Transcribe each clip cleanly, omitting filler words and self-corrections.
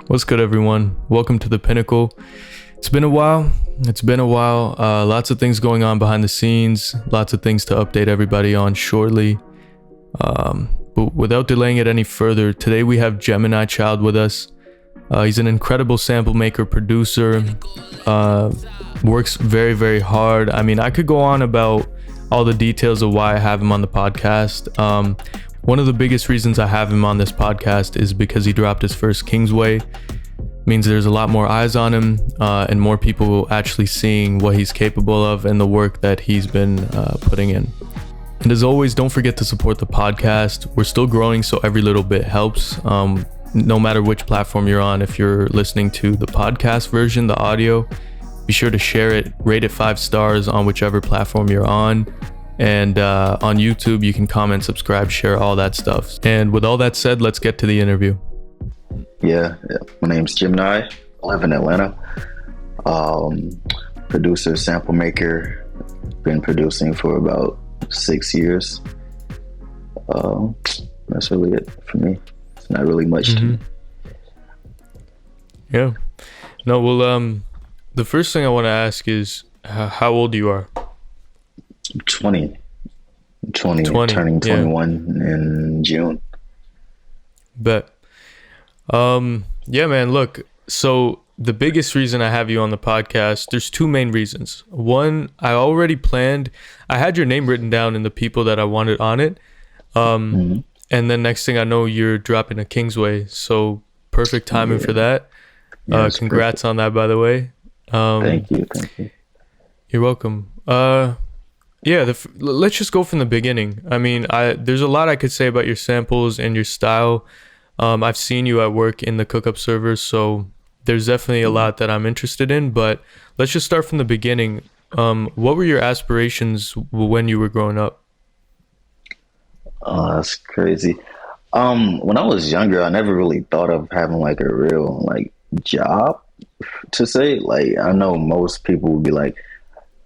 What's good, everyone? Welcome to the Pinnacle. It's been a while. Lots of things going on behind the scenes. Lots of things to update everybody on shortly. But without delaying it any further, today we have Geminichxld with us. He's an incredible sample maker, producer. Works very, very hard. I mean, I could go on about all the details of why I have him on the podcast. One of the biggest reasons I have him on this podcast is because he dropped his first Kingsway. Means there's a lot more eyes on him and more people actually seeing what he's capable of and the work that he's been putting in. And as always, don't forget to support the podcast. We're still growing, so every little bit helps. No matter which platform you're on, if you're listening to the podcast version, the audio, be sure to share it, rate it 5 stars on whichever platform you're on. And on YouTube, you can comment, subscribe, share, all that stuff. And with all that said, let's get to the interview. Yeah, my name's Gemini. I live in Atlanta. Producer, sample maker. Been producing for about 6 years. That's really it for me. It's not really much to me. Yeah. No, well, the first thing I want to ask is how old you are. 20, turning 21 in June. Bet. Yeah, man, look, so the biggest reason I have you on the podcast, there's 2 main reasons. One, I already planned, I had your name written down in the people that I wanted on it. And then next thing I know, you're dropping a Kingsway. So perfect timing for that. Congrats on that, by the way. Thank you. You're welcome. Yeah, let's just go from the beginning. I mean, there's a lot I could say about your samples and your style. I've seen you at work in the cookup servers, so there's definitely a lot that I'm interested in. But let's just start from the beginning. What were your aspirations when you were growing up? Oh, that's crazy. When I was younger, I never really thought of having like a real like job to say. Like, I know most people would be like,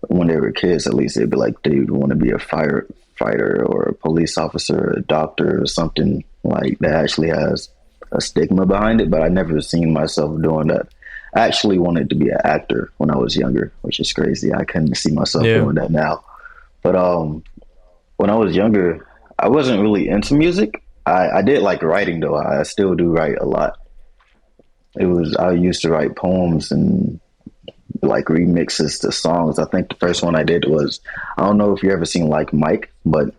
when they were kids, at least they'd be like, they would want to be a firefighter or a police officer or a doctor or something like that actually has a stigma behind it. But I never seen myself doing that. I actually wanted to be an actor when I was younger, which is crazy. I couldn't see myself doing that now. But when I was younger, I wasn't really into music. I did like writing though. I still do write a lot. I used to write poems and like remixes to songs. I think the first one I did was, I don't know if you ever seen Like Mike, but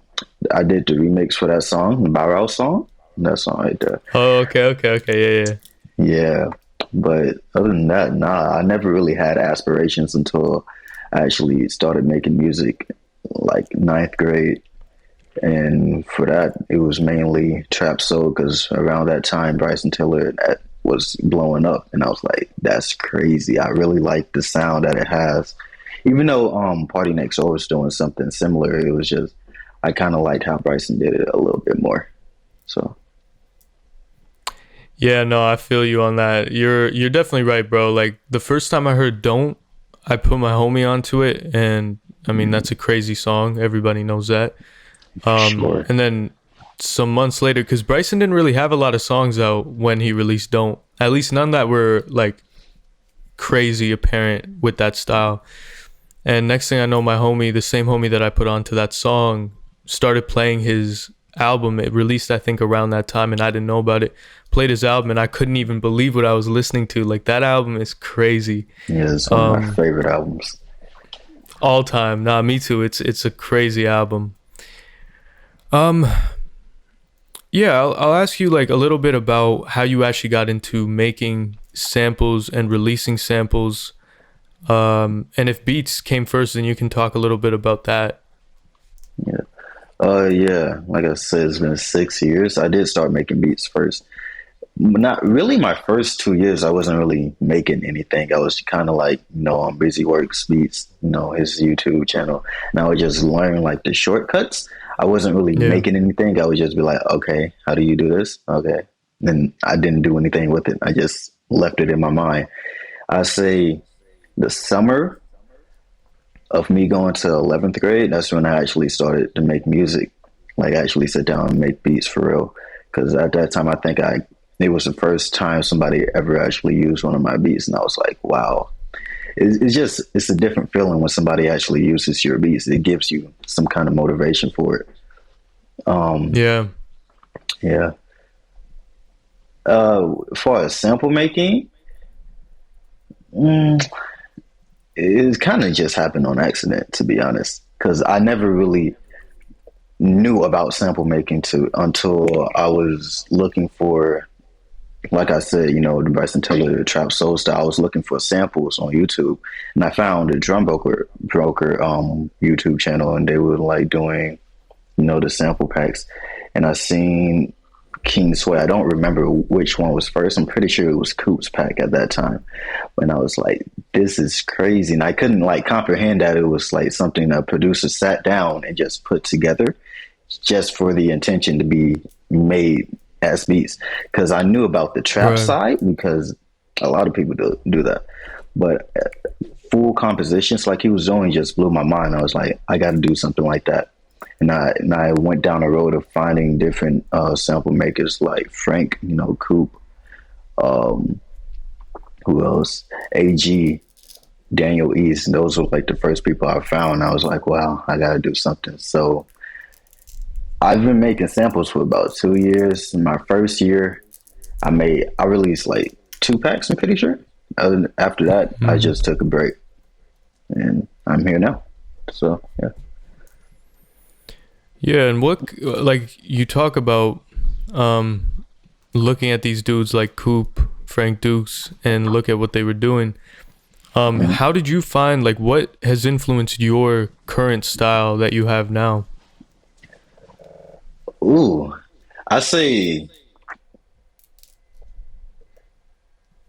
I did the remix for that song, the Barrel song. That song right there. Oh, okay. Yeah. But other than that, nah, I never really had aspirations until I actually started making music like 9th grade. And for that, it was mainly trap soul, because around that time, Bryson Tiller was blowing up, and I was like, that's crazy. I really like the sound that it has. Even though Party Next Door was doing something similar, it was just, I kind of liked how Bryson did it a little bit more. So yeah, no, I feel you on that. You're definitely right, bro. Like, the first time I heard Don't, I put my homie onto it, and I mean, that's a crazy song. Everybody knows that. Sure. And then some months later, because Bryson didn't really have a lot of songs out when he released Don't, at least none that were like crazy apparent with that style. And next thing I know, my homie, the same homie that I put onto that song, started playing his album. It released, I think, around that time, and I didn't know about it. Played his album, and I couldn't even believe what I was listening to. Like, that album is crazy. Yeah, it's one of my favorite albums all time. Nah, me too. It's a crazy album. Yeah, I'll ask you like a little bit about how you actually got into making samples and releasing samples. And if beats came first, then you can talk a little bit about that. Yeah. Like I said, it's been 6 years. I did start making beats first. Not really my first 2 years. I wasn't really making anything. I was kind of like, on Busy Works Beats, his YouTube channel. And I would just learn like the shortcuts. I wasn't really making anything. I would just be like, okay, how do you do this? Okay. And I didn't do anything with it. I just left it in my mind. I say the summer of me going to 11th grade, that's when I actually started to make music, like actually sit down and make beats for real. Because at that time, I think I it was the first time somebody ever actually used one of my beats, and I was like, wow. It's a different feeling when somebody actually uses your beats. It gives you some kind of motivation for it. Yeah. Yeah. As far as sample making, it kind of just happened on accident, to be honest, because I never really knew about sample making until I was looking for, like I said, the Bryson Tiller trap soul style. I was looking for samples on YouTube, and I found a drum broker YouTube channel, and they were like doing, the sample packs, and I seen Kingsway. I don't remember which one was first. I'm pretty sure it was Coop's pack at that time. When I was like, this is crazy. And I couldn't like comprehend that it was like something a producer sat down and just put together just for the intention to be made as beats. Because I knew about the trap side, because a lot of people do that. But full compositions like he was doing just blew my mind. I was like, I got to do something like that. And I went down the road of finding different sample makers like Frank, Coop, who else? AG, Daniel East. Those were like the first people I found. I was like, wow, I got to do something. So I've been making samples for about 2 years. In my first year, I released like 2 packs, I'm pretty sure. After that, I just took a break, and I'm here now. So, yeah. Yeah, and what, like, you talk about looking at these dudes like Coop, Frank Dukes, and look at what they were doing. How did you find, like, what has influenced your current style that you have now? Ooh, I say,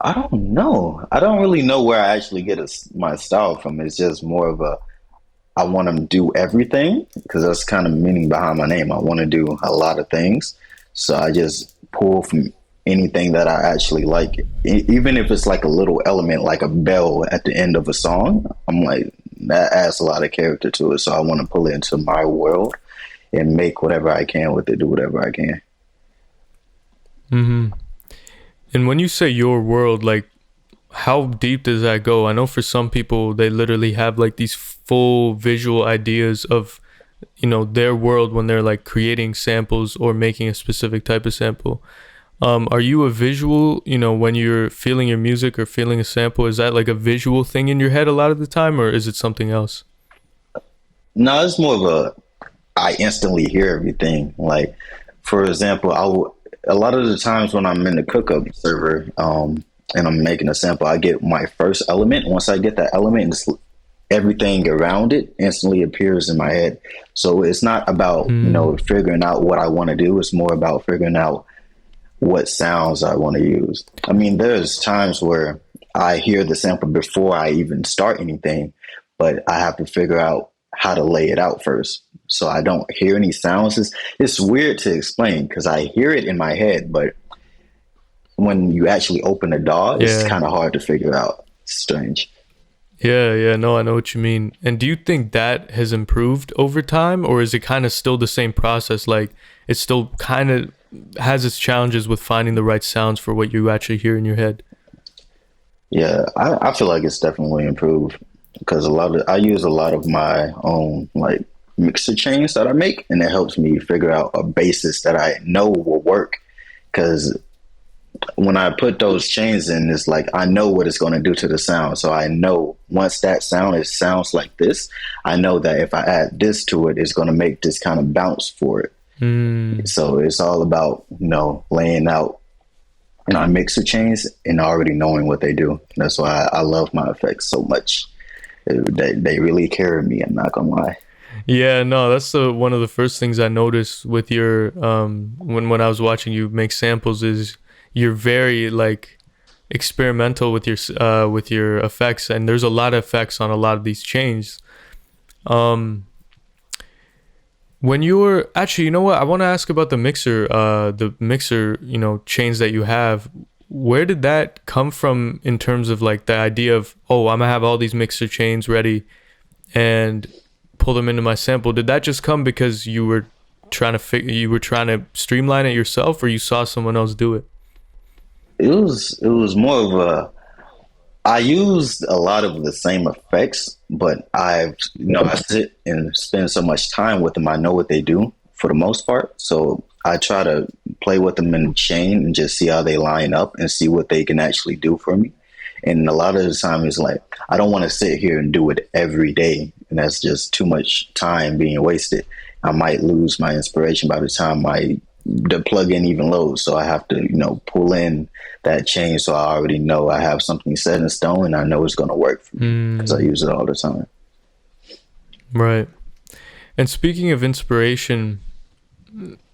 I don't know. I don't really know where I actually get my style from. It's just more of I want to do everything, because that's kind of meaning behind my name. I want to do a lot of things. So I just pull from anything that I actually like. Even if it's like a little element, like a bell at the end of a song, I'm like, that adds a lot of character to it. So I want to pull it into my world and make whatever I can with it, do whatever I can. Mm-hmm. And when you say your world, like, how deep does that go? I know for some people, they literally have like these full visual ideas of, their world when they're like creating samples or making a specific type of sample. Are you a visual, when you're feeling your music or feeling a sample, is that like a visual thing in your head a lot of the time, or is it something else? No, it's more of I instantly hear everything. Like, for example, a lot of the times when I'm in the cookup server, and I'm making a sample, I get my first element. Once I get that element, everything around it instantly appears in my head. So it's not about, figuring out what I want to do. It's more about figuring out what sounds I want to use. I mean, there's times where I hear the sample before I even start anything, but I have to figure out how to lay it out first. So I don't hear any sounds. It's weird to explain, because I hear it in my head, but when you actually open the DAW, it's kind of hard to figure out. It's strange. Yeah, no, I know what you mean. And do you think that has improved over time, or is it kind of still the same process? Like, it still kind of has its challenges with finding the right sounds for what you actually hear in your head? Yeah, I feel like it's definitely improved, because I use a lot of my own like mixer chains that I make, and it helps me figure out a basis that I know will work. Because when I put those chains in, it's like I know what it's going to do to the sound. So I know once that sounds like this, I know that if I add this to it, it's going to make this kind of bounce for it. So it's all about, laying out mixer chains and already knowing what they do. That's why I love my effects so much. They really carry me, I'm not going to lie. Yeah, no, that's one of the first things I noticed with your when I was watching you make samples is you're very like experimental with your effects, and there's a lot of effects on a lot of these chains. When you were actually, you know what, I want to ask about the mixer, chains that you have. Where did that come from in terms of like the idea of, oh, I'm gonna have all these mixer chains ready and pull them into my sample? Did that just come because you were trying to streamline it yourself, or you saw someone else do it? it was more of a, I used a lot of the same effects, but I sit and spend so much time with them. I know what they do for the most part. So I try to play with them in the chain and just see how they line up and see what they can actually do for me. And a lot of the time it's like, I don't want to sit here and do it every day. And that's just too much time being wasted. I might lose my inspiration by the time the plug-in even loads. So I have to, pull in that change, so I already know I have something set in stone and I know it's going to work for me because I use it all the time. Right. And speaking of inspiration,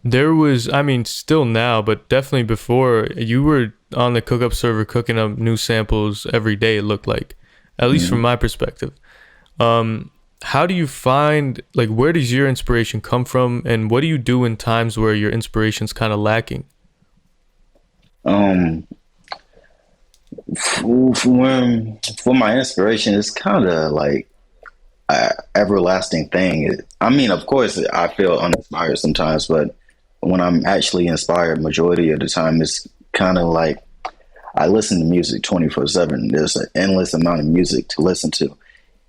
there was, I mean, still now, but definitely before, you were on the cookup server cooking up new samples every day, it looked like, at least from my perspective. How do you find, like, where does your inspiration come from, and what do you do in times where your inspiration's kind of lacking? For my inspiration, it's kind of like an everlasting thing. I mean, of course, I feel uninspired sometimes, but when I'm actually inspired, majority of the time, it's kind of like I listen to music 24/7. There's an endless amount of music to listen to.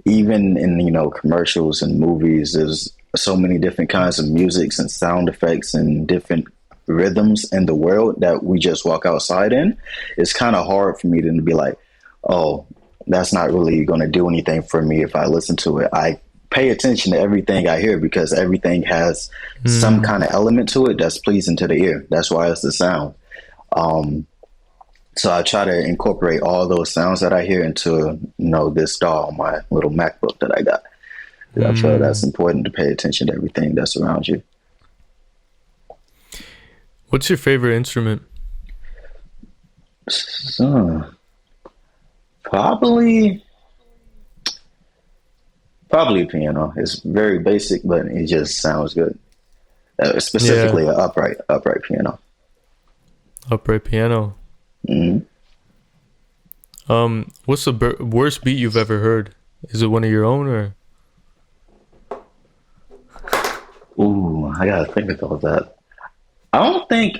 Even in, commercials and movies, there's so many different kinds of musics and sound effects and different rhythms in the world that we just walk outside in. It's kind of hard for me to be like, oh, that's not really going to do anything for me if I listen to it. I pay attention to everything I hear because everything has some kind of element to it that's pleasing to the ear. That's why it's the sound. So I try to incorporate all those sounds that I hear into, this DAW, my little MacBook that I got. I feel that's important to pay attention to everything that's around you. What's your favorite instrument? Probably piano. It's very basic, but it just sounds good. Specifically, an upright piano. Upright piano. What's the worst beat you've ever heard? Is it one of your own, or? Ooh, I gotta think about that. I don't think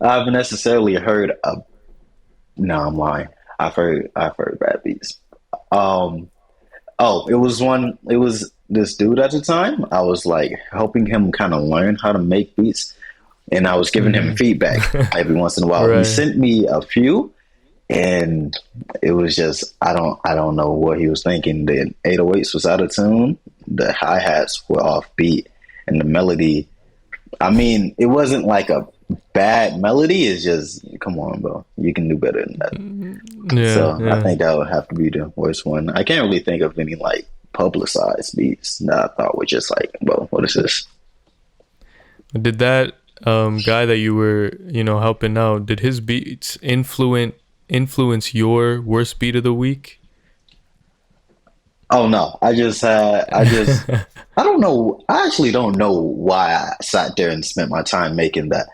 I've necessarily heard no, I'm lying. I've heard bad beats. It was this dude at the time. I was like helping him kind of learn how to make beats, and I was giving him feedback every once in a while. Right. He sent me a few, and it was just I don't know what he was thinking. The 808s was out of tune, the hi-hats were off beat, and the melody, I mean, it wasn't like a bad melody. It's just, come on, bro, you can do better than that. I think that would have to be the worst one. I can't really think of any like publicized beats that I thought were just like, well, what is this? Did that guy that you were, helping out, did his beats influence your worst beat of the week? Oh no, I don't know. I actually don't know why I sat there and spent my time making that.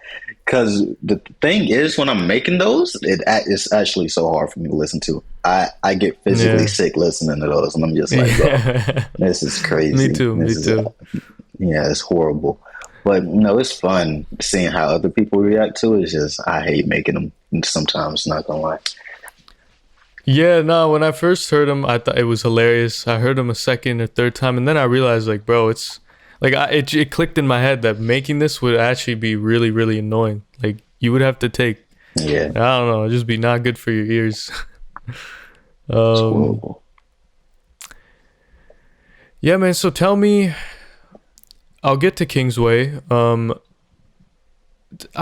Because the thing is, when I'm making those, it's actually so hard for me to listen to. I get physically sick listening to those, and I'm just like, bro, this is crazy. Me too. It's horrible. But it's fun seeing how other people react to it. It's just, I hate making them sometimes, not gonna lie. Yeah, no, when I first heard him, I thought it was hilarious. I heard him a second or third time, and then I realized, like, bro, it's like it clicked in my head that making this would actually be really, really annoying. Like, you would have to take, I don't know, it'd just be not good for your ears. Yeah, man. So tell me, I'll get to Kingsway. I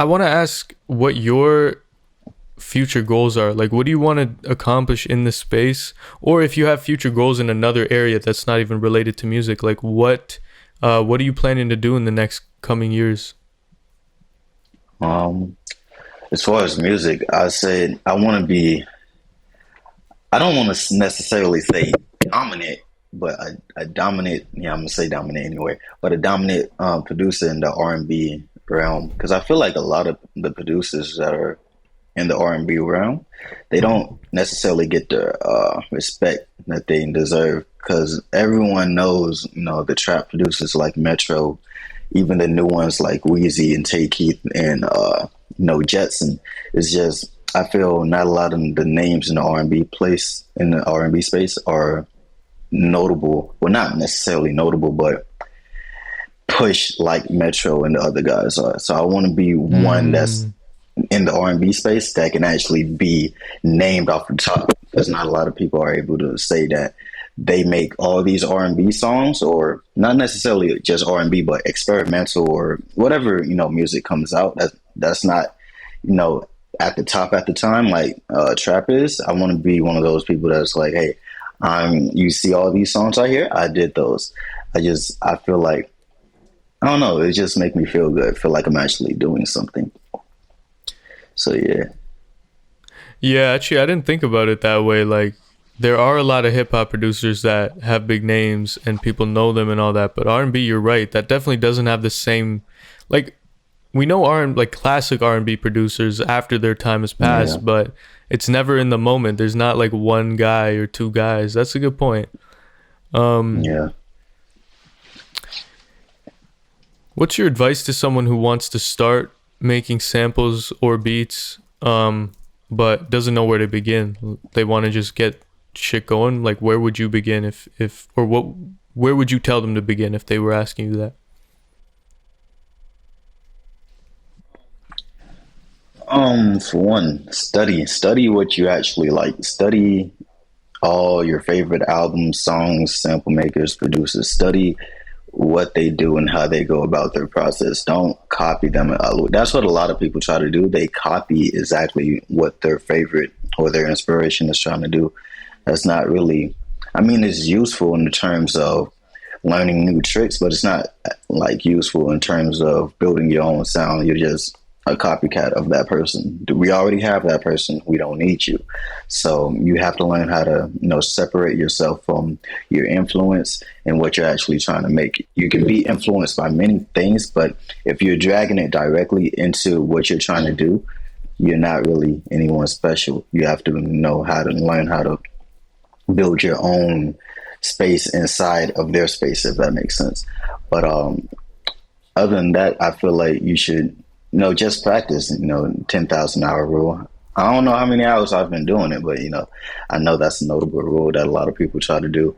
want to ask what your future goals are. Like, what do you want to accomplish in this space, or if you have future goals in another area that's not even related to music, like what are you planning to do in the next coming years? As far as music, I said I want to be, I don't want to necessarily say dominant, but a dominant, I'm gonna say dominant anyway, but a dominant producer in the R&B realm, because I feel like a lot of the producers that are in the R&B realm, they don't necessarily get the respect that they deserve, because everyone knows, the trap producers like Metro, even the new ones like Weezy and Tay Keith and Jetson. It's just, I feel not a lot of the names in the R&B place in the R&B space are notable. Well, not necessarily notable, but push like Metro and the other guys are. So I want to be one that's Mm, in the R&B space that can actually be named off the top, because not a lot of people are able to say that they make all these R&B songs, or not necessarily just R&B, but experimental or whatever, music comes out that's not, you know, at the top at the time, like trap is. I want to be one of those people that's like, hey, you see all these songs I hear, I did those. I feel like, I don't know, it just make me feel good, feel like I'm actually doing something. So yeah. yeah, actually, I didn't think about it that way. Like, there are a lot of hip hop producers that have big names and people know them and all that. But R and B, you're right, that definitely doesn't have the same. Like, we know like classic R and B producers after their time has Yeah. passed, but it's never in the moment. There's not like one guy or two guys. That's a good point. Um, Yeah. what's your advice to someone who wants to start making samples or beats, but doesn't know where to begin? They want to just get shit going. Like, where would you begin if, or what, where would you tell them to begin if they were asking you that? For one, study what you actually like. Study all your favorite albums, songs, sample makers, producers. Study what they do and how they go about their process. Don't copy them. That's what a lot of people try to do. They copy exactly what their favorite or their inspiration is trying to do. That's not really, I mean, it's useful in the terms of learning new tricks, but it's not like useful in terms of building your own sound. You're just a copycat of that person. We already have that person. We don't need you. So you have to learn how to, separate yourself from your influence and what you're actually trying to make. You can be influenced by many things, but if you're dragging it directly into what you're trying to do, you're not really anyone special. You have to know how to learn how to build your own space inside of their space, if that makes sense. But other than that, I feel like you should, just practice, 10,000 hour rule. I don't know how many hours I've been doing it, but, I know that's a notable rule that a lot of people try to do.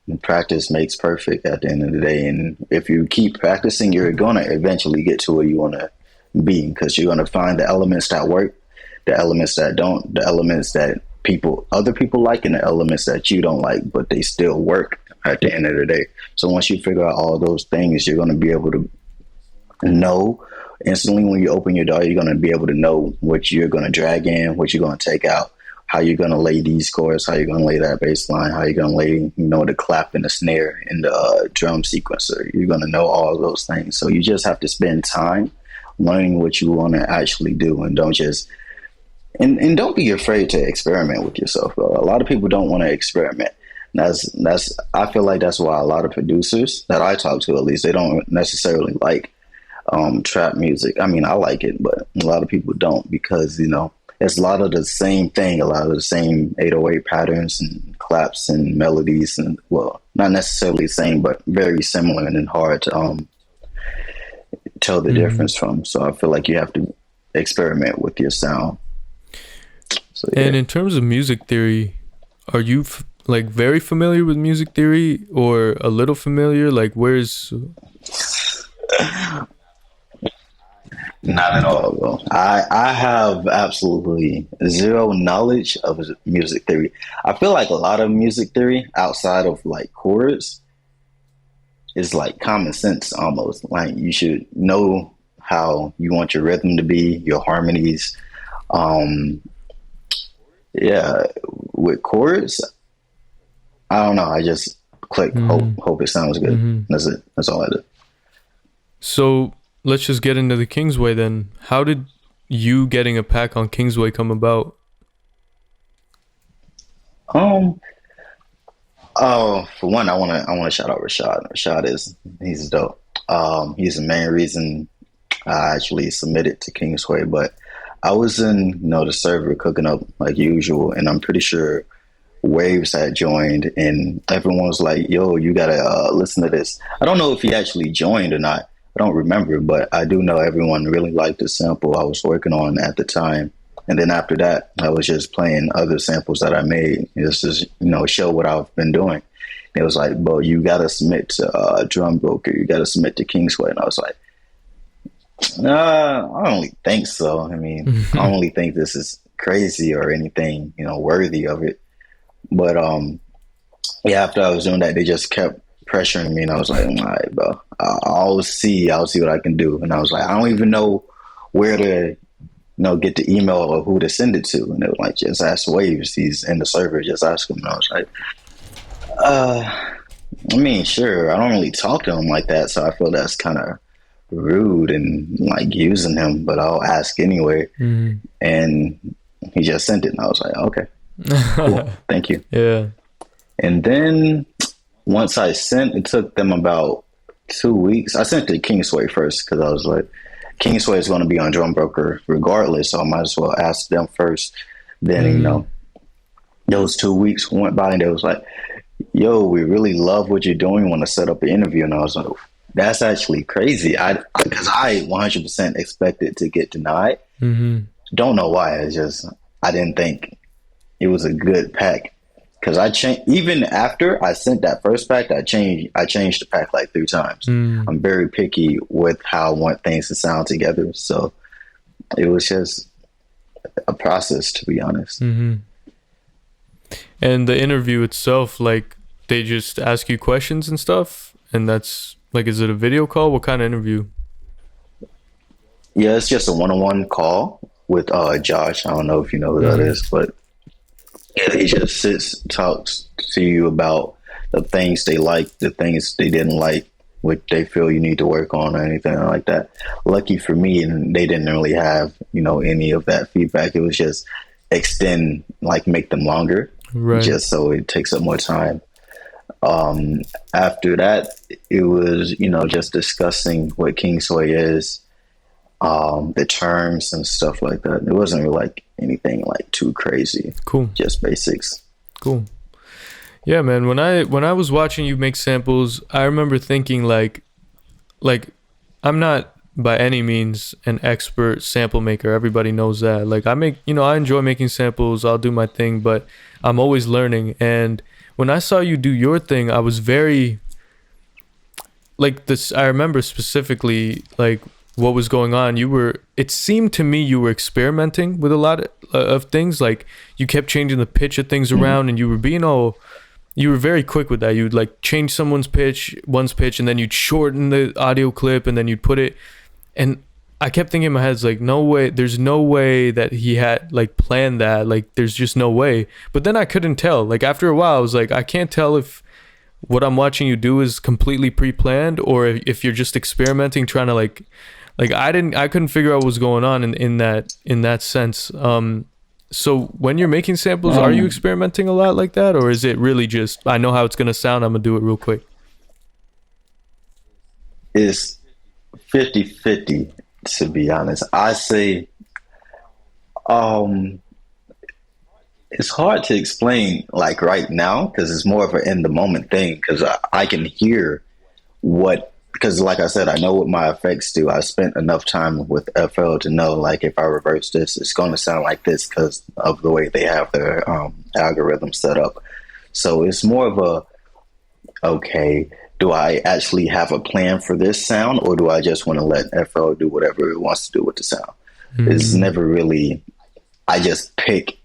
And practice makes perfect at the end of the day. And if you keep practicing, you're going to eventually get to where you want to be, because you're going to find the elements that work, the elements that don't, the elements that other people like, and the elements that you don't like, but they still work at the end of the day. So once you figure out all those things, you're going to be able to know instantly. When you open your door, you're going to be able to know what you're going to drag in, what you're going to take out, how you're going to lay these chords, how you're going to lay that bass line, how you're going to lay, the clap and the snare and the drum sequencer. You're going to know all those things. So you just have to spend time learning what you want to actually do, and don't just and don't be afraid to experiment with yourself, bro. A lot of people don't want to experiment. That's I feel like that's why a lot of producers that I talk to, at least, they don't necessarily like trap music. I mean, I like it, but a lot of people don't, because it's a lot of the same thing, a lot of the same 808 patterns and claps and melodies, and, well, not necessarily the same, but very similar and hard to tell the Mhm. difference from. So I feel like you have to experiment with your sound. So yeah. And in terms of music theory, are you like very familiar with music theory, or a little familiar? Like, where's Not at all, bro. I have absolutely zero knowledge of music theory. I feel like a lot of music theory outside of like chords is like common sense almost. Like, you should know how you want your rhythm to be, your harmonies. Um, yeah, with chords, I don't know. I just click, mm, hope it sounds good. hmm. That's it. That's all I do. So let's just get into the Kingsway then. How did you getting a pack on Kingsway come about? Um, Oh, for one, I want to shout out Rashad. He's dope. He's the main reason I actually submitted to Kingsway. But I was in, the server cooking up like usual, and I'm pretty sure Waves had joined, and everyone was like, "Yo, you gotta listen to this." I don't know if he actually joined or not. I don't remember, but I do know everyone really liked the sample I was working on at the time. And then after that, I was just playing other samples that I made, just to, show what I've been doing. It was like, bro, you got to submit to Drum Broker. You got to submit to Kingsway. And I was like, nah, I don't really think so. I mean, I don't really think this is crazy or anything, worthy of it. But yeah, after I was doing that, they just kept pressuring me, and I was like, all right, bro, I'll see what I can do. And I was like, I don't even know where to, get the email or who to send it to. And they were like, just ask Waves. He's in the server. Just ask him. And I was like, I mean, sure. I don't really talk to him like that, so I feel that's kind of rude and like using him. But I'll ask anyway. Mm-hmm. And he just sent it, and I was like, okay, cool. Thank you. Yeah. And then once I sent, it took them about 2 weeks. I sent to Kingsway first because I was like, Kingsway is going to be on Drum Broker regardless, so I might as well ask them first. Then, those 2 weeks went by, and they was like, yo, we really love what you're doing. We want to set up an interview. And I was like, that's actually crazy. Because I 100% expected to get denied. Mm-hmm. Don't know why. It's just, I didn't think it was a good pack. Because I changed, even after I sent that first pack, I changed the pack like 3 times. I'm very picky with how I want things to sound together. So it was just a process, to be honest. Mm-hmm. And the interview itself, like, they just ask you questions and stuff? And that's, like, is it a video call? What kind of interview? Yeah, it's just a one-on-one call with Josh. I don't know if you know who that is, but yeah, he just talks to you about the things they like, the things they didn't like, what they feel you need to work on or anything like that. Lucky for me, and they didn't really have, any of that feedback. It was just make them longer, right, just so it takes up more time. After that, it was, just discussing what Kingsway is, the terms and stuff like that. It wasn't really like anything like too crazy. Cool. Just basics. Cool. Yeah, man. When I was watching you make samples, I remember thinking like I'm not by any means an expert sample maker. Everybody knows that. Like, I enjoy making samples. I'll do my thing, but I'm always learning. And when I saw you do your thing, I was very like this. I remember specifically like what was going on. It seemed to me you were experimenting with a lot of things. Like, you kept changing the pitch of things around, and you were very quick with that. You'd like change someone's pitch, and then you'd shorten the audio clip, and then you'd put it. And I kept thinking in my head, it's like, no way, there's no way that he had like planned that. Like, there's just no way. But then I couldn't tell. Like, after a while, I was like, I can't tell if what I'm watching you do is completely pre-planned, or if you're just experimenting, trying to like I couldn't figure out what was going on in that sense. So when you're making samples, are you experimenting a lot like that, or is it really just, I know how it's gonna sound, I'm gonna do it real quick? It's 50-50, to be honest. I say it's hard to explain like right now, because it's more of an in the moment thing, because I can hear because like I said, I know what my effects do. I spent enough time with FL to know, like, if I reverse this, it's going to sound like this because of the way they have their algorithm set up. So it's more of okay, do I actually have a plan for this sound, or do I just want to let FL do whatever it wants to do with the sound? Mm-hmm. It's never really, I just pick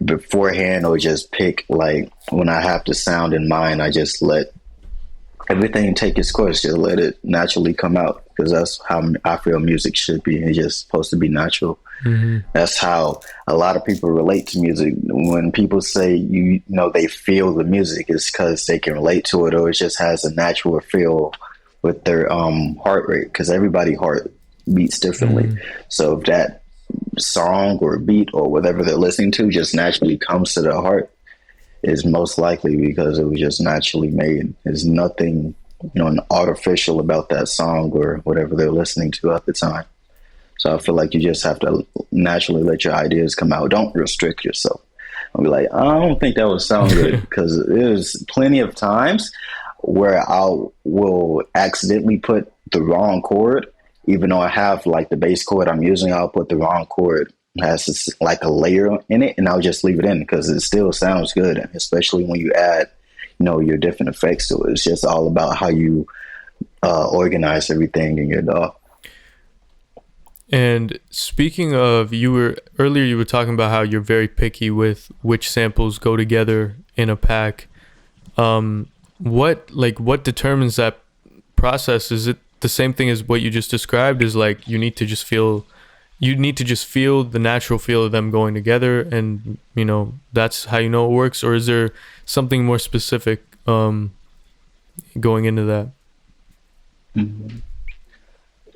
beforehand, or just pick like when I have the sound in mind, I just let everything take its course, just let it naturally come out, because that's how I feel music should be. It's just supposed to be natural. Mm-hmm. That's how a lot of people relate to music. When people say they feel the music, it's because they can relate to it, or it just has a natural feel with their heart rate, because everybody's heart beats differently. Mm-hmm. So if that song or beat or whatever they're listening to just naturally comes to their heart, is most likely because it was just naturally made. There's nothing, artificial about that song or whatever they're listening to at the time. So I feel like you just have to naturally let your ideas come out. Don't restrict yourself. I'll be like, I don't think that would sound good, because there's plenty of times where I will accidentally put the wrong chord, even though I have like the bass chord I'm using. I'll put the wrong chord has this, like a layer in it, and I'll just leave it in because it still sounds good, especially when you add, your different effects to it. It's just all about how you organize everything in your DAW. And speaking of, you were talking about how you're very picky with which samples go together in a pack. What determines that process? Is it the same thing as what you just described? Is like you need to just feel the natural feel of them going together, and that's how it works? Or is there something more specific going into that? Mm-hmm.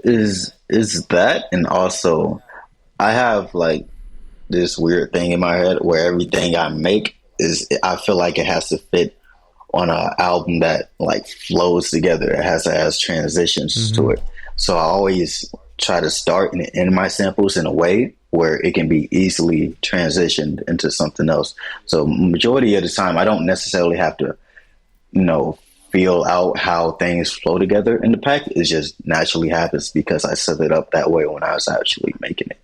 Is that, and also I have like this weird thing in my head where everything I make I feel like it has to fit on an album that like flows together. It has transitions to it. So I always try to start and end my samples in a way where it can be easily transitioned into something else. So majority of the time I don't necessarily have to feel out how things flow together in the pack. It just naturally happens because I set it up that way when I was actually making it.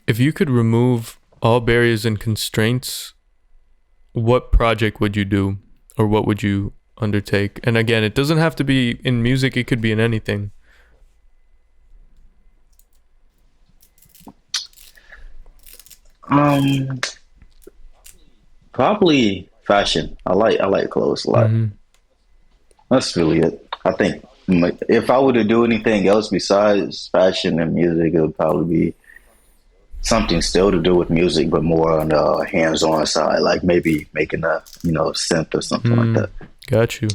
If you could remove all barriers and constraints, what project would you do, or what would you undertake? And again, it doesn't have to be in music, it could be in anything. Probably fashion. I like clothes a lot. That's really it. I think if I were to do anything else besides fashion and music, it would probably be something still to do with music, but more on the hands-on side, like maybe making a synth or something like that. Got you.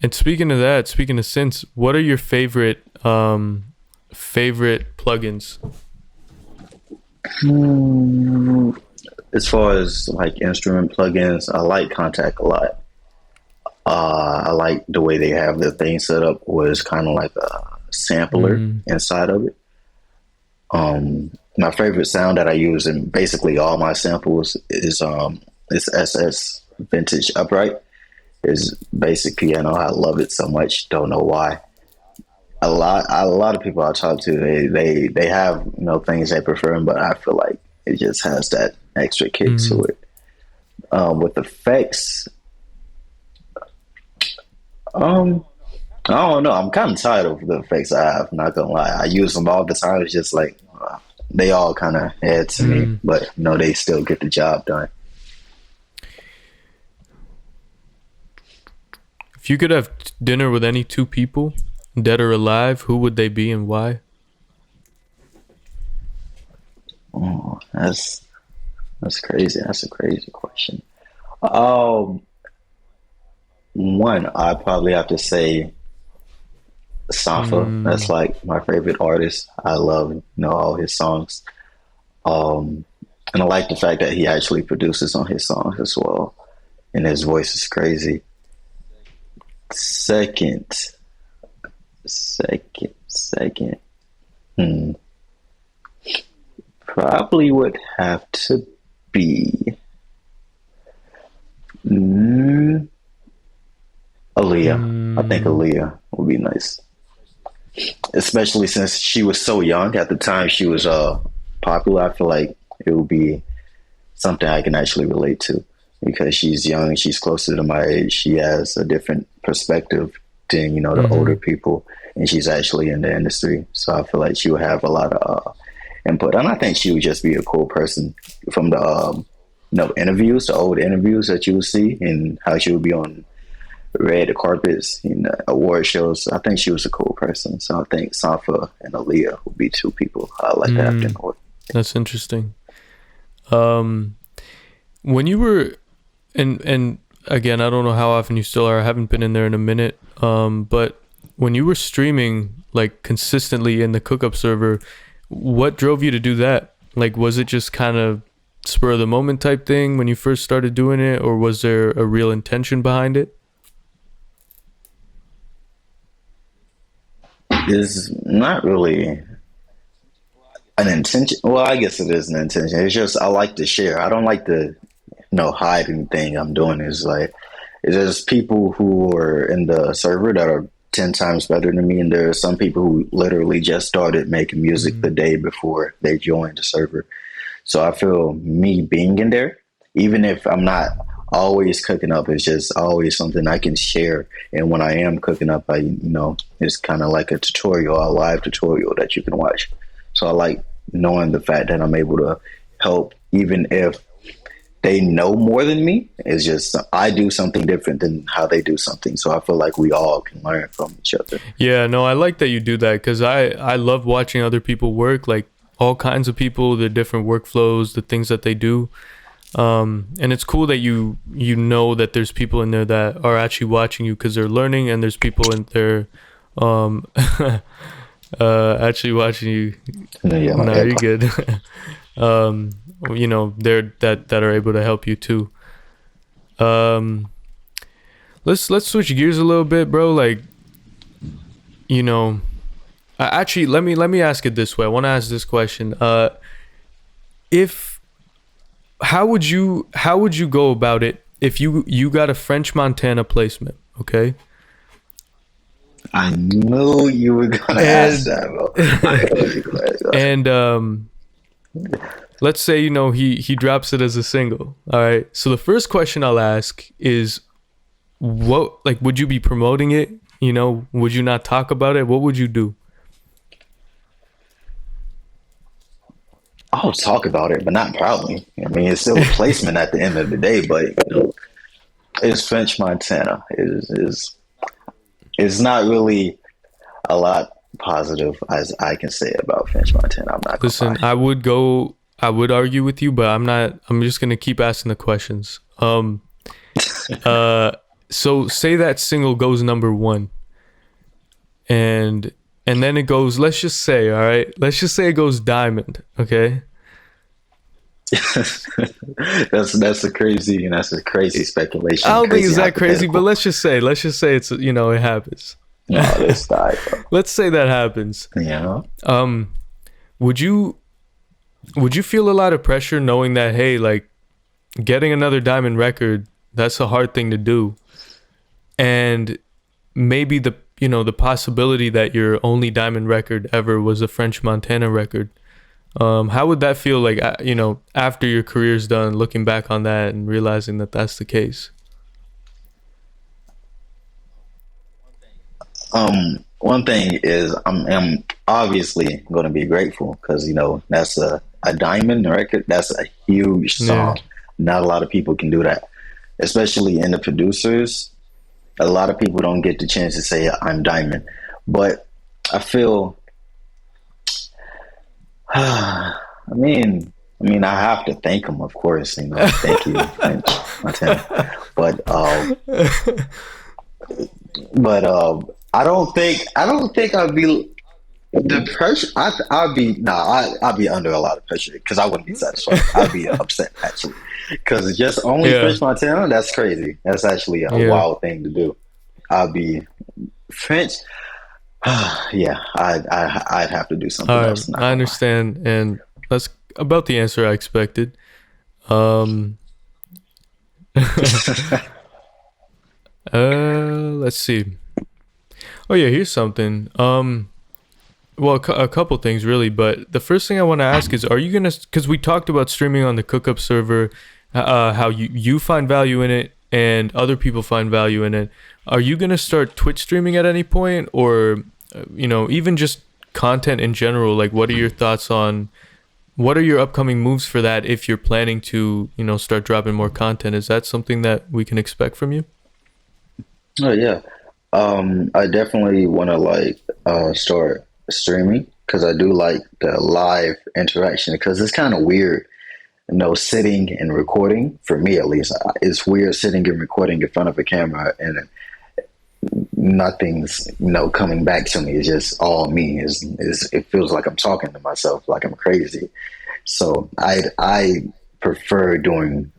And speaking of synths, what are your favorite plugins? As far as like instrument plugins, I like Contact a lot. I like the way they have the thing set up, where it's kind of like a sampler inside of it. My favorite sound that I use in basically all my samples is SS Vintage Upright. It's basic piano. I love it so much. Don't know why. A lot of people I talk to, they have things they prefer, but I feel like it just has that extra kick to it. With effects, I don't know. I'm kind of tired of the effects I have. Not gonna lie, I use them all the time. It's just like they all kind of add to me, but they still get the job done. If you could have dinner with any two people, dead or alive, who would they be and why? Oh, that's crazy. That's a crazy question. One, I probably have to say Sampha. That's like my favorite artist. I love all his songs. And I like the fact that he actually produces on his songs as well, and his voice is crazy. Second. Probably would have to be Aaliyah. I think Aaliyah would be nice, especially since she was so young at the time she was popular. I feel like it would be something I can actually relate to, because she's young, she's closer to my age, she has a different perspective than the older people, and she's actually in the industry, so I feel like she would have a lot of input, and I think she would just be a cool person. From the interviews, the old interviews that you would see, and how she would be on red carpets in award shows, I think she was a cool person. So I think Sampha and Aaliyah would be two people I like to have dinner with. That's interesting. When you were, and again, I don't know how often you still are, I haven't been in there in a minute, but when you were streaming like consistently in the Cookup server, what drove you to do that? Like, was it just kind of spur of the moment type thing when you first started doing it, or was there a real intention behind it? It's not really an intention. Well, I guess it is an intention. It's just I like to share. I don't like to hide anything I'm doing. Is like there's people who are in the server that are 10 times better than me. And there are some people who literally just started making music the day before they joined the server. So I feel me being in there, even if I'm not always cooking up, it's just always something I can share. And when I am cooking up, it's kind of like a tutorial, a live tutorial that you can watch. So I like knowing the fact that I'm able to help, even if they know more than me. It's just I do something different than how they do something. So I feel like we all can learn from each other. Yeah, no, I like that you do that, because I love watching other people work, like all kinds of people, the different workflows, the things that they do. And it's cool that you know that there's people in there that are actually watching you because they're learning, and there's people in there actually watching you. Yeah, no, you're good. They're that are able to help you too. Let's switch gears a little bit, bro. Like, actually, let me ask it this way. I want to ask this question. How would you go about it if you got a French Montana placement? Okay. I knew you were gonna ask that, bro. And let's say he drops it as a single. All right. So the first question I'll ask is, would you be promoting it? Would you not talk about it? What would you do? I'll talk about it, but not proudly. I mean, it's still a placement at the end of the day, but it's French Montana. It's not really a lot positive as I can say about French Montana. I'm not gonna Listen, lie. I would argue with you, but I'm just gonna keep asking the questions. So say that single goes number 1, and then it goes, let's just say it goes diamond, okay? that's a crazy speculation. I don't think it's that crazy, but let's just say it's it happens. No, this died, bro. Let's say that happens. Yeah. Would you feel a lot of pressure knowing that, hey, like, getting another diamond record, that's a hard thing to do, and maybe the possibility that your only diamond record ever was a French Montana record? How would that feel, like, after your career's done, looking back on that and realizing that that's the case? One thing is I'm obviously going to be grateful because, that's a diamond record. That's a huge song. Yeah. Not a lot of people can do that, especially in the producers. A lot of people don't get the chance to say I'm diamond, but I feel, I have to thank them, of course, thank you, French Montana. But I don't think I'd be the pressure. I'd be under a lot of pressure because I wouldn't be satisfied. I'd be upset actually, because just only French Montana. That's crazy. that's actually a wild thing to do. I'd be French. Yeah, I'd have to do something else. I understand, and that's about the answer I expected. Let's see. Oh yeah, here's something. Well, a couple things really, but the first thing I want to ask is, are you gonna? Because we talked about streaming on the Cookup server, how you find value in it and other people find value in it. Are you gonna start Twitch streaming at any point, or even just content in general? Like, what are your thoughts on? What are your upcoming moves for that if you're planning to, start dropping more content? Is that something that we can expect from you? Oh yeah. I definitely want to start streaming because I do like the live interaction, because it's kind of weird, sitting and recording. For me, at least, it's weird sitting and recording in front of a camera and nothing's coming back to me. It's just all me. It feels like I'm talking to myself, like I'm crazy. So I prefer doing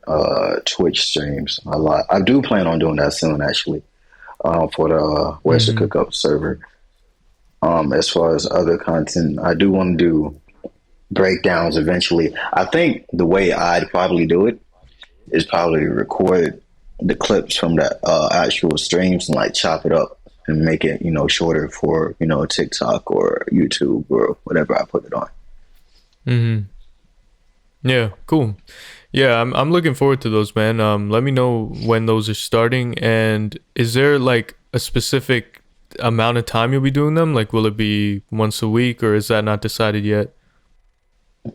Twitch streams a lot. I do plan on doing that soon, actually. For the Western Cookup server. As far as other content, I do want to do breakdowns eventually. I think the way I'd probably do it is probably record the clips from the actual streams and chop it up and make it, shorter for, TikTok or YouTube or whatever I put it on. Mm-hmm. Yeah, cool. Yeah, I'm looking forward to those, man. Let me know when those are starting, and is there like a specific amount of time you'll be doing them? Like, will it be once a week, or is that not decided yet? To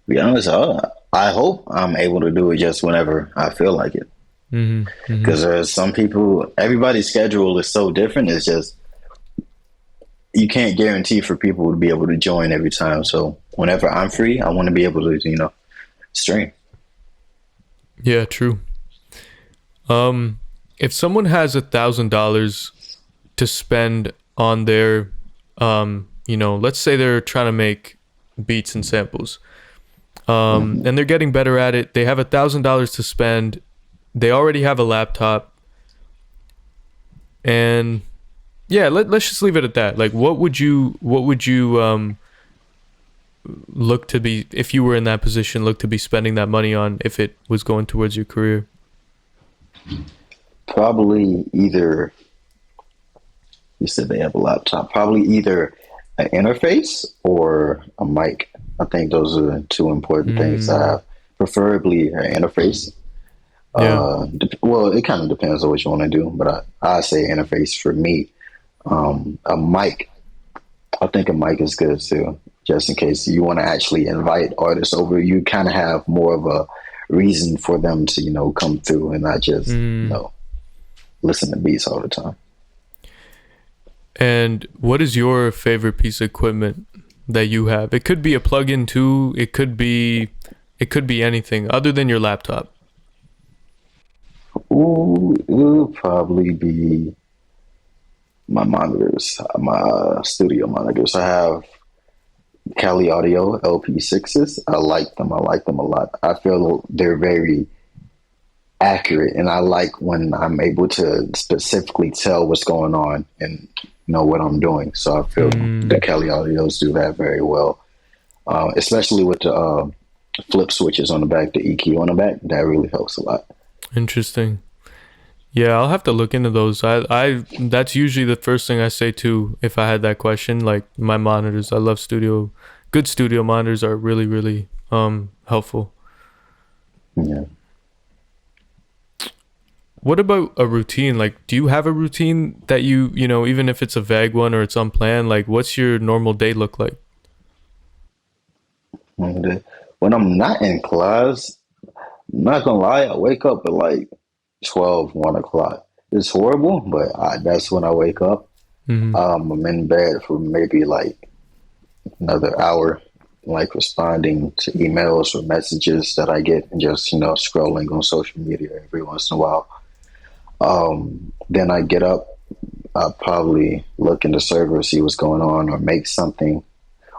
be honest, I hope I'm able to do it just whenever I feel like it. Mm-hmm. Mm-hmm. Because there's some people, everybody's schedule is so different. It's just, you can't guarantee for people to be able to join every time. So whenever I'm free, I want to be able to, stream. Yeah, true. If someone has $1,000 to spend on their, let's say they're trying to make beats and samples, and they're getting better at it. They have $1,000 to spend. They already have a laptop, and yeah, let's just leave it at that. Like, what would you look to be, if you were in that position, look to be spending that money on if it was going towards your career? Probably either, you said they have a laptop, probably either an interface or a mic. I think those are the two important things to have. Preferably an interface. Yeah. Well, it kind of depends on what you want to do, but I say interface for me. A mic, I think a mic is good too, just in case you want to actually invite artists over. You kind of have more of a reason for them to, come through and not just, listen to beats all the time. And what is your favorite piece of equipment that you have? It could be a plug-in too. It could be anything other than your laptop. Ooh, it would probably be my monitors, my studio monitors. I have Cali Audio LP6s. I like them. I like them a lot. I feel they're very accurate, and I like when I'm able to specifically tell what's going on and know what I'm doing. So I feel the Cali Audios do that very well, especially with the flip switches on the back, the EQ on the back. That really helps a lot. Interesting. Yeah, I'll have to look into those. I that's usually the first thing I say too if I had that question. Like, my monitors, I love good studio monitors are really, really helpful. Yeah. What about a routine? Like, do you have a routine that even if it's a vague one or it's unplanned, like, what's your normal day look like? When I'm not in class, I'm not gonna lie, I wake up at like 12, 1 o'clock. It's horrible, but that's when I wake up. Mm-hmm. I'm in bed for maybe like another hour, like responding to emails or messages that I get and just, scrolling on social media every once in a while. Then I get up, I'll probably look in the server, see what's going on, or make something,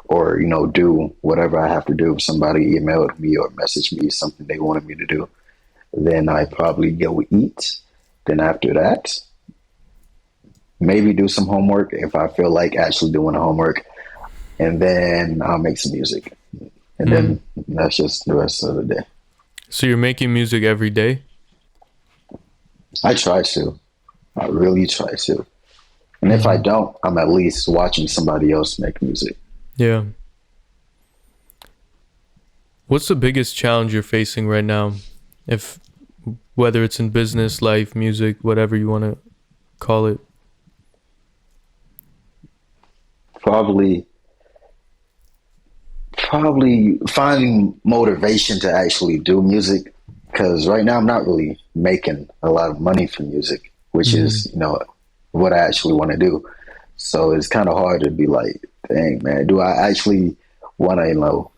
or, do whatever I have to do. If somebody emailed me or messaged me something they wanted me to do, then I probably go eat. Then after that, maybe do some homework if I feel like actually doing the homework. And then I'll make some music. And then that's just the rest of the day. So you're making music every day? I try to. I really try to. And if I don't, I'm at least watching somebody else make music. Yeah. What's the biggest challenge you're facing right now? Whether it's in business, life, music, whatever you want to call it. Probably finding motivation to actually do music, because right now I'm not really making a lot of money from music, which is, what I actually want to do. So it's kind of hard to be like, dang, man, do I actually want to,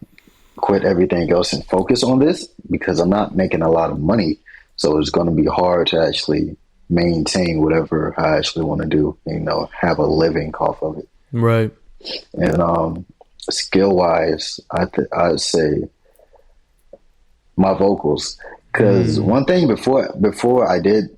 quit everything else and focus on this? Because I'm not making a lot of money. So it's going to be hard to actually maintain whatever I actually want to do, have a living off of it. Right. And skill wise, I'd say my vocals. Because one thing before I did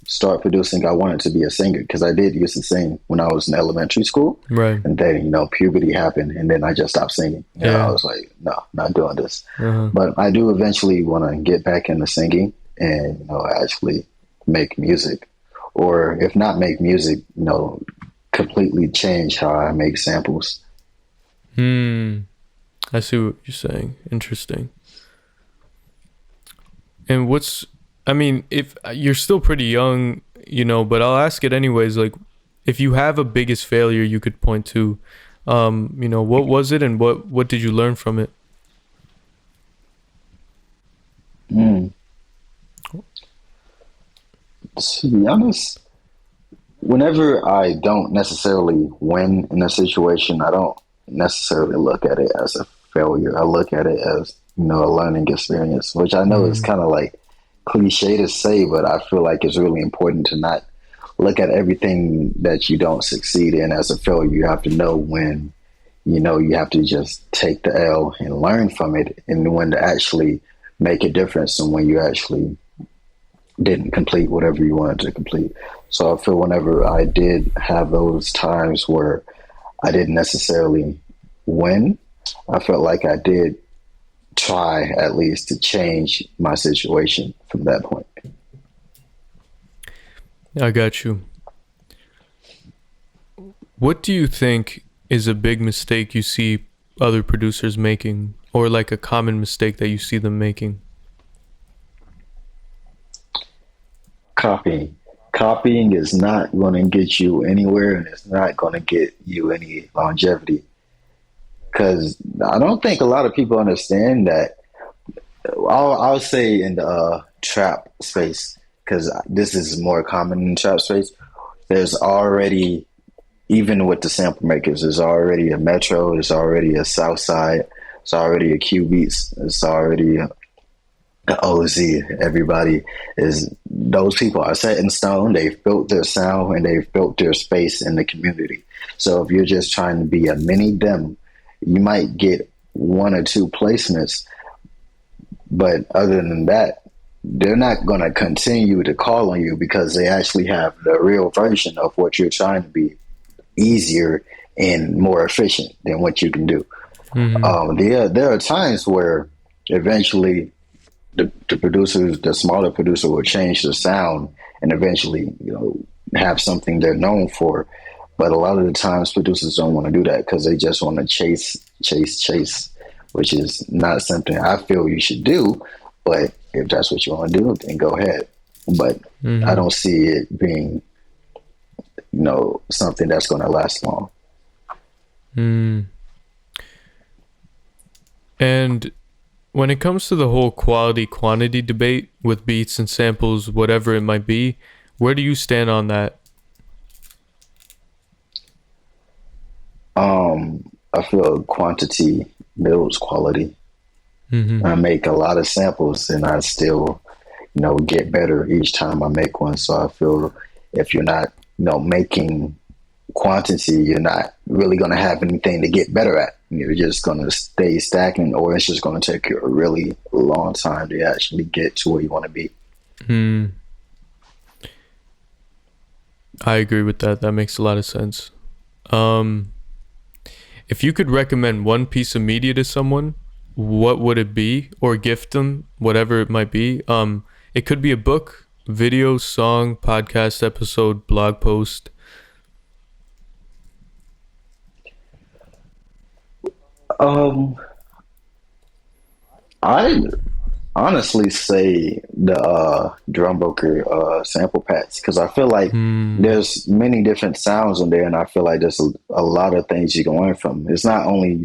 start producing, I wanted to be a singer, because I did used to sing when I was in elementary school. Right. And then, puberty happened, and then I just stopped singing. I was like, no, not doing this. But I do eventually want to get back into singing and, actually make music or if not make music, completely change how I make samples. I see what you're saying. Interesting. And if you're still pretty young, but I'll ask it anyways, like, if you have a biggest failure you could point to, what was it, and what did you learn from it? To be honest, whenever I don't necessarily win in a situation, I don't necessarily look at it as a failure. I look at it as, a learning experience, which I know is kind of like cliche to say, but I feel like it's really important to not look at everything that you don't succeed in as a failure. You have to know when, you have to just take the L and learn from it, and when to actually make a difference, and when you actually didn't complete whatever you wanted to complete. So I feel whenever I did have those times where I didn't necessarily win, I felt like I did try at least to change my situation from that point. I got you. What do you think is a big mistake you see other producers making, or like a common mistake that you see them making? Copying is not going to get you anywhere, and it's not going to get you any longevity. Because I don't think a lot of people understand that. I'll say in the trap space, because this is more common in trap space. There's already, even with the sample makers, there's already a Metro, there's already a Southside, it's already a Q Beats, it's already a OZ. Everybody is, those people are set in stone. They've built their sound and they've built their space in the community. So if you're just trying to be a mini them, you might get one or two placements, but other than that, they're not going to continue to call on you because they actually have the real version of what you're trying to be, easier and more efficient than what you can do. There are times where eventually the smaller producer will change the sound and eventually, have something they're known for. But a lot of the times producers don't want to do that because they just want to chase, which is not something I feel you should do. But if that's what you want to do, then go ahead. But I don't see it being, something that's going to last long. And when it comes to the whole quality quantity debate with beats and samples, whatever it might be, where do you stand on that? I feel quantity builds quality. I make a lot of samples and I still, get better each time I make one. So I feel if you're not, making quantity, you're not really going to have anything to get better at. You're just going to stay stagnant, or it's just going to take you a really long time to actually get to where you want to be. I agree with that. That makes a lot of sense. If you could recommend one piece of media to someone, what would it be? Or gift them, whatever it might be. It could be a book, video, song, podcast episode, blog post. I honestly say the Drum Broker sample packs, because I feel like there's many different sounds in there, and I feel like there's a lot of things you can learn from. It's not only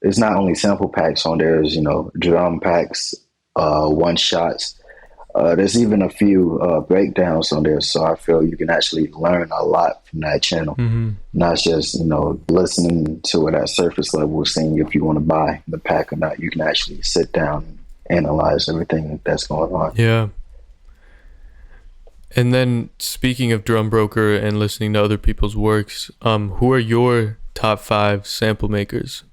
it's not only sample packs on there. There's drum packs, one shots. There's even a few breakdowns on there, so I feel you can actually learn a lot from that channel. Not just listening to it at surface level, seeing if you want to buy the pack or not. You can actually sit down and analyze everything that's going on. Yeah. And then speaking of Drum Broker and listening to other people's works, who are your top 5 sample makers?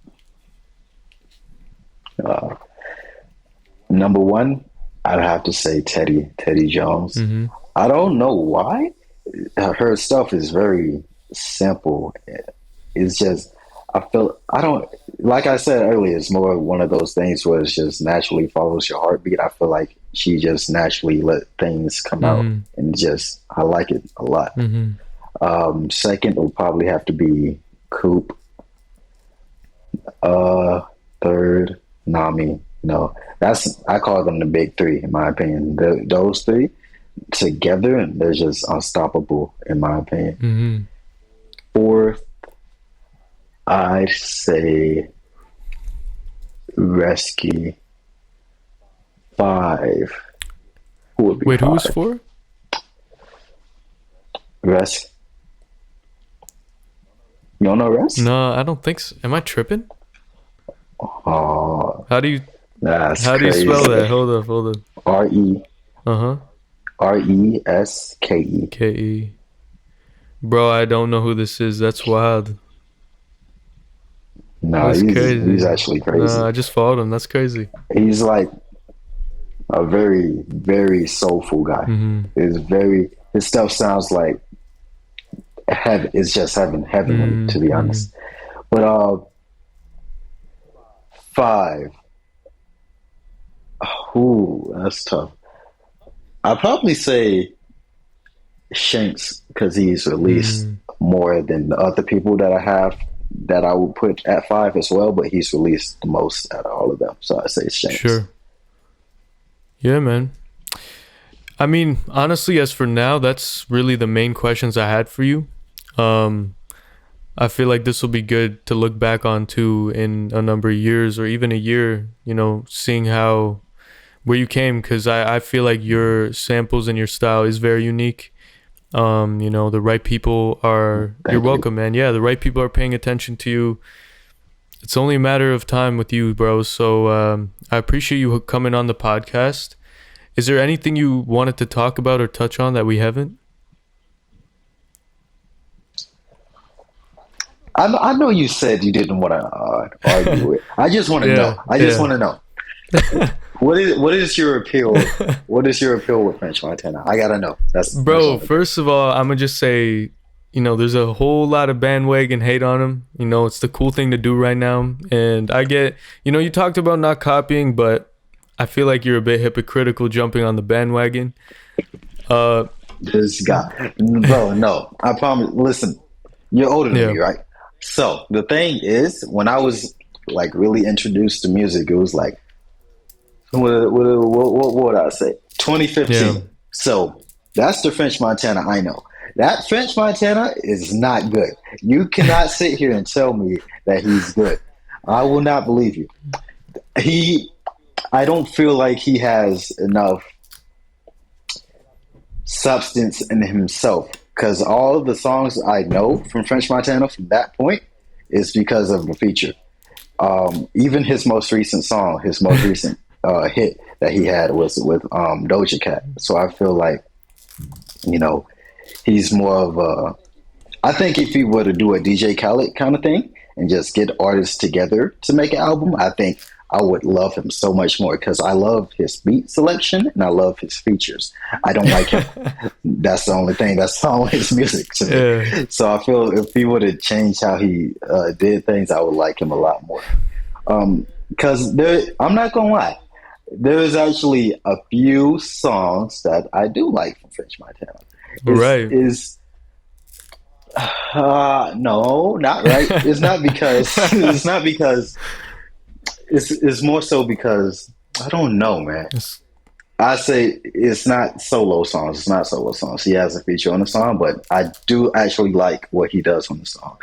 Number 1, I'd have to say Teddy Jones. I don't know why. Her stuff is very simple. It's just, I feel I don't like I said earlier. It's more one of those things where it just naturally follows your heartbeat. I feel like she just naturally let things come out, Mm-hmm. and just I like it a lot. Mm-hmm. Second will probably have to be Coop. Third, Nami. No, that's I call them the big three in my opinion. Those three together, they're just unstoppable in my opinion. Mm-hmm. Fourth, I'd say Rescue. Five. Who would be Wait, five? who's four? Res. You don't know Res? No, I don't think so. Am I tripping? Oh, How do you that's how do you crazy. spell that? Hold up. R-E Uh-huh. R-E-S-K-E. K-E. Bro, I don't know who this is. That's wild. No, That's crazy. he's actually crazy. I just followed him. That's crazy. He's like a very, very soulful guy. Mm-hmm. His stuff sounds like heaven. It's just heavenly, to be honest. But five. Ooh, that's tough. I'd probably say Shanks because he's released more than the other people that I have that I would put at five as well, but he's released the most out of all of them. So I say Shanks. Sure. Yeah, man. I mean, honestly, as for now, that's really the main questions I had for you. I feel like this will be good to look back on too in a number of years or even a year, you know, seeing how where you came, because I feel like your samples and your style is very unique. You know, the right people are you're welcome, man. Yeah, the right people are paying attention to you. It's only a matter of time with you, bro. So I appreciate you coming on the podcast. Is there anything you wanted to talk about or touch on that we haven't? I know you said you didn't want to argue it. I just want to know. I just want to know. What is your appeal? What is your appeal with French Montana? I gotta know. Bro, first of all, I'm gonna just say, you know, there's a whole lot of bandwagon hate on him. You know, it's the cool thing to do right now. And I get, you know, you talked about not copying, but I feel like you're a bit hypocritical jumping on the bandwagon. This guy, bro, no, I promise. Listen, you're older than me, right? So the thing is, when I was like really introduced to music, it was like, what would I say? 2015. Yeah. So that's the French Montana I know. That French Montana is not good. You cannot sit here and tell me that he's good. I will not believe you. I don't feel like he has enough substance in himself, because all of the songs I know from French Montana from that point is because of the feature. Even his most recent song, his most recent hit that he had was with Doja Cat. So I feel like, you know, he's more of a, I think if he were to do a DJ Khaled kind of thing and just get artists together to make an album, I think I would love him so much more, because I love his beat selection and I love his features. I don't like him. That's the only thing that's wrong with his music to me. Yeah. So I feel if he would have changed how he did things, I would like him a lot more. Because I'm not going to lie, there's actually a few songs that I do like from French Montana. No, not right. It's not because it's more so because I don't know, man. I say it's not solo songs. It's not solo songs. He has a feature on the song, but I do actually like what he does on the song.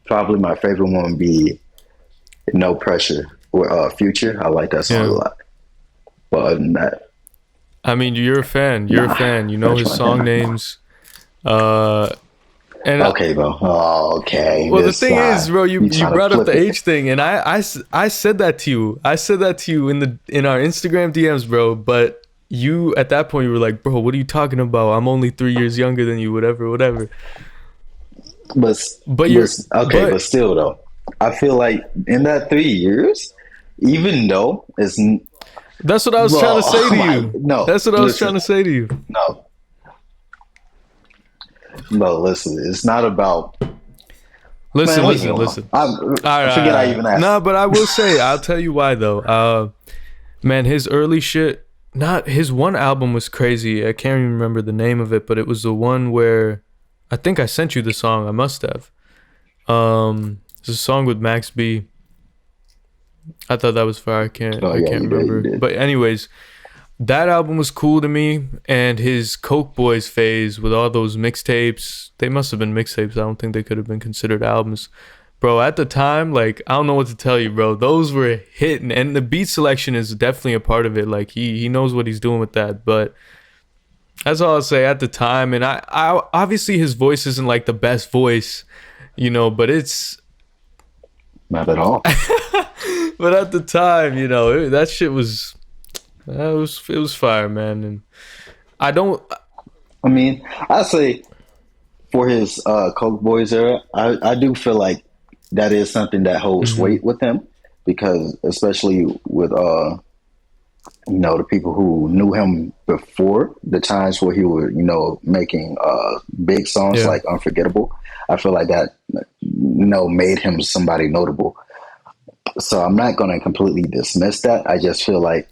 Probably my favorite one would be No Pressure or Future. I like that song a lot. But other than that, I mean, you're a fan. You're a fan. You know his song names. And okay, bro. Oh, okay. Well, the thing is, bro, you brought up the age thing, and I said that to you. I said that to you in our Instagram DMs, bro. But you at that point you were like, bro, what are you talking about? I'm only 3 years younger than you. Whatever. But still though, I feel like in that 3 years, even though it's. That's what I was trying to say to you. No, that's what I was trying to say to you. No, listen, it's not about Listen, Man, leave me listen. alone. All right, Forget I even asked. No, but I will say, I'll tell you why though. Man, his early shit, not his one album was crazy. I can't even remember the name of it, but it was the one where I think I sent you the song. I must have. It's a song with Max B. I thought that was fire. I can't remember. Did. But anyways, that album was cool to me, and his Coke Boys phase with all those mixtapes, they must have been mixtapes. I don't think they could have been considered albums. Bro, at the time, like, I don't know what to tell you, bro. Those were hitting, and the beat selection is definitely a part of it. Like, he knows what he's doing with that, but that's all I'll say at the time. And I obviously his voice isn't like the best voice, you know, but it's Not at all. but at the time, you know, that shit was it was fire, man. And I mean, I say for his Coke Boys era, I do feel like that is something that holds weight with him, because especially with the people who knew him before the times where he was, making big songs like Unforgettable. I feel like that, made him somebody notable. So I'm not going to completely dismiss that. I just feel like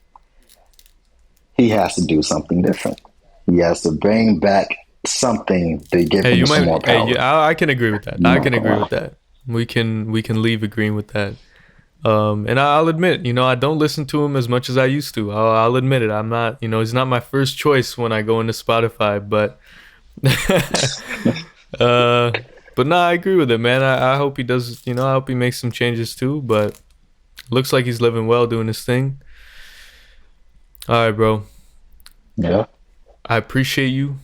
he has to do something different. He has to bring back something to give him some more power. I can agree with that. I can agree with that. We can leave agreeing with that. And I'll admit, I don't listen to him as much as I used to. I'll admit it. I'm not, he's not my first choice when I go into Spotify, but but nah, I agree with it, man. I hope he does, I hope he makes some changes too, but looks like he's living well doing his thing. All right, bro. Yeah. I appreciate you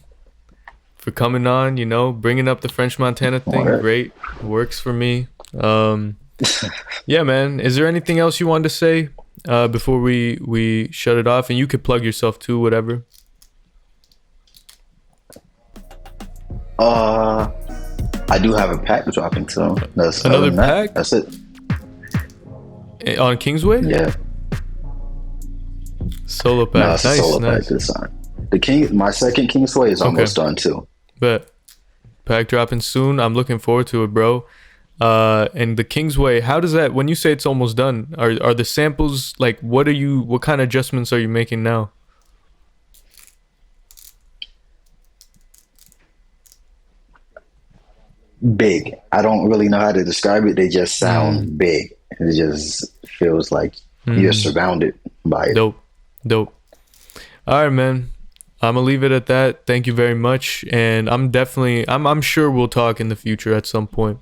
for coming on, bringing up the French Montana thing. Right. Great. Works for me. Yeah, man. Is there anything else you wanted to say before we shut it off? And you could plug yourself too, whatever. I do have a pack dropping soon. That's another pack? That's it. On Kingsway? Yeah. Solo pack. No, it's a solo pack this time. My second Kingsway is almost done too. But pack dropping soon. I'm looking forward to it, bro. And the Kingsway, how does that, when you say it's almost done, are the samples, like, what kind of adjustments are you making now? Big. I don't really know how to describe it. They just sound big. It just feels like you're surrounded by it. Dope. All right, man. I'm gonna leave it at that. Thank you very much. And I'm sure we'll talk in the future at some point.